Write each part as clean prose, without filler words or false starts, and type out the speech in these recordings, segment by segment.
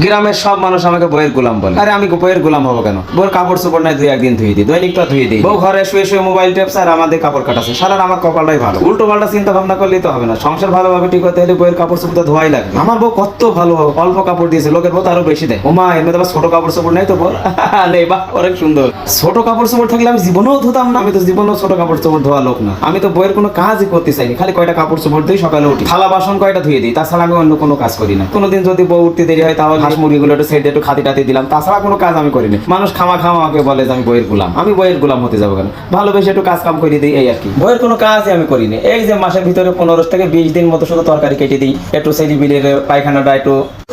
গ্রামের সব মানুষ আমাকে বইয়ের গোলাম বলে। আরে আমি বইয়ের গোলাম হবো কেন? বউর কাপড় চোপড় নাই দুই একদিন ধুয়ে দিই, দৈনিকটা ধুয়ে দিই। বউ ঘরে শুয়ে শুয়ে মোবাইল টেপস আর আমাদের কাপড় কাটাছে। সারা আমার কপালটাই ভালো। উল্টো পাল্টা চিন্তা ভাবনা করলেই তো হবে না। সংসার ভালোভাবে ঠিক হতে হলে বইয়ের কাপড় চোপড় তো ধোয়াই লাগবে। আমার বউ কত ভালো, অল্প কাপড় দিয়েছে, লোকের বউ তো আরো বেশি দেয়। ওমা এর মধ্যে আবার ছোট কাপড় চোপড় নেই তো বল? নেই, বাহ অনেক সুন্দর। ছোট কাপড় চোপড় থাকলে আমি জীবনেও ধুতাম না। আমি তো জীবনেও ছোট কাপড় চোপড় ধোয়া লোক না। আমি তো বইয়ের কোনো কাজই করতে চাইনি, খালি কয়টা কাপড় চোপড় দিই, সকালে উঠি, থালা বাসন কয়টা ধুয়ে দিই, তাছাড়া আমি অন্য কোনো কাজ করি না। কোনোদিন যদি বউ উঠতে দেরি হয় তাহলে হাঁস মুরগিগুলো একটু সেট একটু খাতি টাতি দিলাম, তাছাড়া কোনো কাজ আমি করিনি। মানুষ খামা আমাকে বলে যে আমি বইয়ের গোলাম। আমি বইয়ের গোলাম হতে যাবো কেন? ভালোবেসে একটু কাজ কাম করে দিই, এই আর কি। বইয়ের কোনো কাজই আমি করিনি। এই যে মাসের ভিতরে 15 থেকে 20 দিন মতো শুধু তরকারি কেটে দিই, একটু সেলি বিলের পায়খানাটা একটু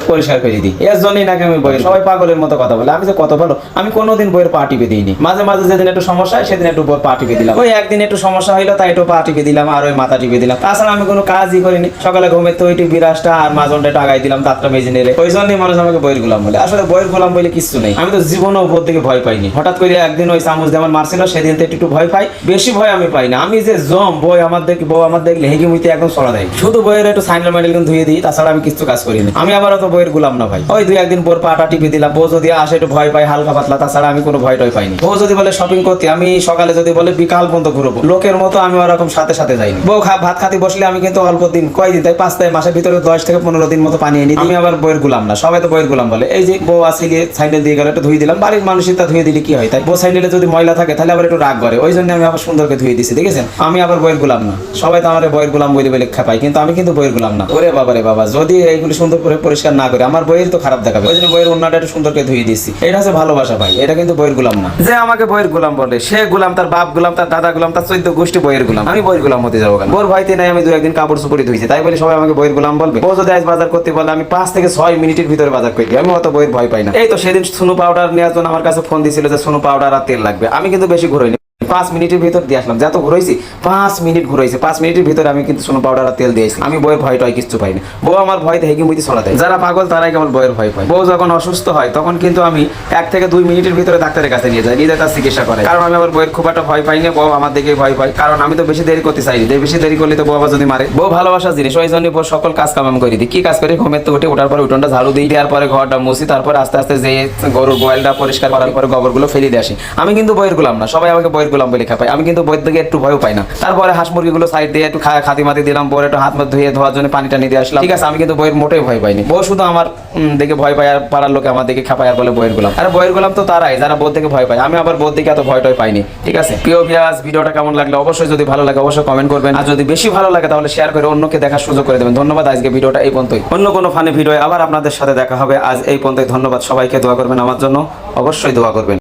পরিষ্কার করে দিই। এর জন্যই নাকি আমি বইয়ের, সবাই পাগলের মতো কথা বলে। আমি যে কত ভালো, আমি কোনোদিন বইয়ের পা টিপে দিইনি। মাঝে মাঝে যেদিন একটু সমস্যা হয় সেদিন একটু বইয়ের পা টিপে দিলাম। ওই একদিন একটু সমস্যা হইলো তাই একটু পা টিপে দিলাম আর ওই মাথা টিপে দিলাম। তাছাড়া আমি কোনো কাজই করিনি। সকালে ঘুমের তো ওইটি বিরাসটা আর মাজনটা একটু আগাই দিলাম, দাঁতটা মেজে নেড়ে। ওই জন্যই মানুষ আমাকে বইয়ের গোলাম বলে। আসলে বইয়ের গোলাম বলে কিছু নেই। আমি তো জীবনেও বই থেকে ভয় পাইনি। হঠাৎ করে একদিন ওই চামচ যেমন মারছিল সেদিন তো একটু ভয় পাই, বেশি ভয় আমি পাই না। আমি যে জম বই বউ আমার দেখলে হেগে মুইতে একদম সরা দেয়। শুধু বইয়ের একটু সাইন্ডেল মাইন্ডেল ধুয়ে দিই, তাছাড়া আমি কিছু কাজ করিনি। আমি আবার তো বইয়ের গোলাম না ভাই। ওই দুই একদিন পর পাটা টিপে দিলাম। বউ যদি আসে একটু ভয় পাই হালকা পাতলা, তাছাড়া আমি কোনো ভয় টয় পাইনি। বউ যদি বলে শপিং করতে, আমি সকালে যদি বলে বিকাল পর্যন্ত ঘুরবো, লোকের মতো আমি ওরকম সাথে সাথে যাইনি। বউ ভাত খাতে বসলে আমি কিন্তু অল্প দিন, কয়দিন তাই 5 মাসের ভিতরে 10 থেকে 15 দিন মতো পানি এনে। আমি আবার বইয়ের গোলাম না। সবাই তো বইয়ের গোলাম বলে। এই যে বউ আসে গিয়ে সাইন্ডেল দিয়ে গেল, একটু ধুয়ে দিলাম। বাড়ির মানুষের তা ধুয়ে দিলে কি হয়? তাই বউ সাইন্ডেলে যদি ময়লা থাকে তাহলে আবার একটু রাগ করে। ওই জন্য আমি আবার সুন্দরকে ধুয়ে দিছি, দেখেছেন? আমি আবার বইয়ের গোলাম না। সবাই তো আমার বইয়ের গোলাম বলে বলে খেপাই, কিন্তু আমি কিন্তু বইয়ের গোলাম না। ওরে বাবা রে বাবা, যদি এইগুলি সুন্দর করে পরিষ্কার না করে আমার বইয়ের তো খারাপ দেখাবে। ওই জন্য বইয়ের অন্যটা একটু সুন্দরকে ধুয়ে দিচ্ছি। এটা হচ্ছে ভালোবাসা ভাই, এটা কিন্তু বইয়ের গোলাম না। যে আমাকে বইয়ের গোলাম বলে সে গোলাম, তার বাপ গোলাম, তার দাদা গোলাম, তার 14 গোষ্ঠী বইয়ের গোলাম। আমি বইয়ের গোলাম হতে যাবো কেন? বউর ভয়তে নাই আমি দু একদিন কাপড় চোপড়ি ধুইছি, তাই বলে সবাই আমাকে বইয়ের গোলাম বলবে? বউ যদি আজ বাজার করতে বলে আমি 5 থেকে 6 মিনিটের ভিতরে বাজার করে দিই। আমি অত বইয়ের ভয় পাই না। এই তো সেদিন সোনু পাউডার নেওয়ার জন্য আমার কাছে ফোন দিয়েছিল যে সোনু পাউডার আর তেল লাগবে। আমি কিন্তু বেশি ঘুরাইনি, 5 মিনিটের ভিতর দিয়ে আসলাম। যত ঘুরাইছি 5 মিনিট ঘুরাইছি, 5 মিনিটের ভিতরে আমি কিন্তু সোনো পাউডার আর তেল দিয়েছি। আমি বইয়ের ভয় টয় কিছু পাইনি। বউ আমার ভয়তে হেগে মুইতে ছড়া দেয়। যারা পাগল তারাই কেবল বইয়ের ভয় পায়। বউ যখন অসুস্থ হয় তখন কিন্তু আমি 1 থেকে 2 মিনিটের ভিতরে ডাক্তারের কাছে নিয়ে যাই, নিজে তার চিকিৎসা করে। কারণ আমি আবার বইয়ের খুব একটা ভয় পাই না, বউ আমার দিকে ভয় পায়। কারণ আমি তো বেশি দেরি করতে চাইনি, বেশি দেরি করলে তো বউ আবার যদি মারে। বউ ভালোবাসার জিনিস, ওই জন্য বউ সকল কাজ কাম আমি করে দিই। কি কাজ করি? ঘুমের তো উঠে ওঠার পরে উঠোনটা ঝাড়ু দিই, দেওয়ার পরে ঘরটা মুছি, তারপরে আস্তে আস্তে যে গরুর গোয়ালটা পরিষ্কার করার পরে গোবরগুলো ফেলে দিয়ে আসি। আমি কিন্তু বইয়ের গোলাম না। সবাই আমাকে বইয়ের গোলাম বলে খাপায়। আমি কিন্তু বইয়ের দিকে একটু ভয়ও পাই না। তারপরে হাঁস মুরগিগুলো সাইড দিয়ে একটু খাতি মাতি দিলাম, বউয়ের একটু হাত মুখ ধুয়ে ধোয়ার জন্য পানিটা নিয়ে আসলাম, ঠিক আছে? আমি কিন্তু বইয়ের মোটেই ভয় পাইনি। বউ শুধু আমার দেখে ভয় পায় আর পাড়ার লোকে আমার দিকে খাপায় আর বলে বইয়ের গোলাম। আর বইয়ের গোলাম তো তারাই যারা বউ থেকে ভয় পায়। আমি আবার বউ থেকে এত ভয় টয় পাইনি, ঠিক আছে? প্রিয় ভিউয়ার্স, ভিডিওটা কেমন লাগলো অবশ্যই, যদি ভালো লাগে অবশ্যই কমেন্ট করবেন, আর যদি বেশি ভালো লাগে তাহলে শেয়ার করে অন্যকে দেখার সুযোগ করে দেবেন। ধন্যবাদ। আজকে ভিডিওটা এই পর্যন্তই। অন্য কোনো ফানি ভিডিও আবার আপনাদের সাথে দেখা হবে। আজ এই পর্যন্তই। ধন্যবাদ সবাইকে। দোয়া করবেন আমার জন্য, অবশ্যই দোয়া করবেন।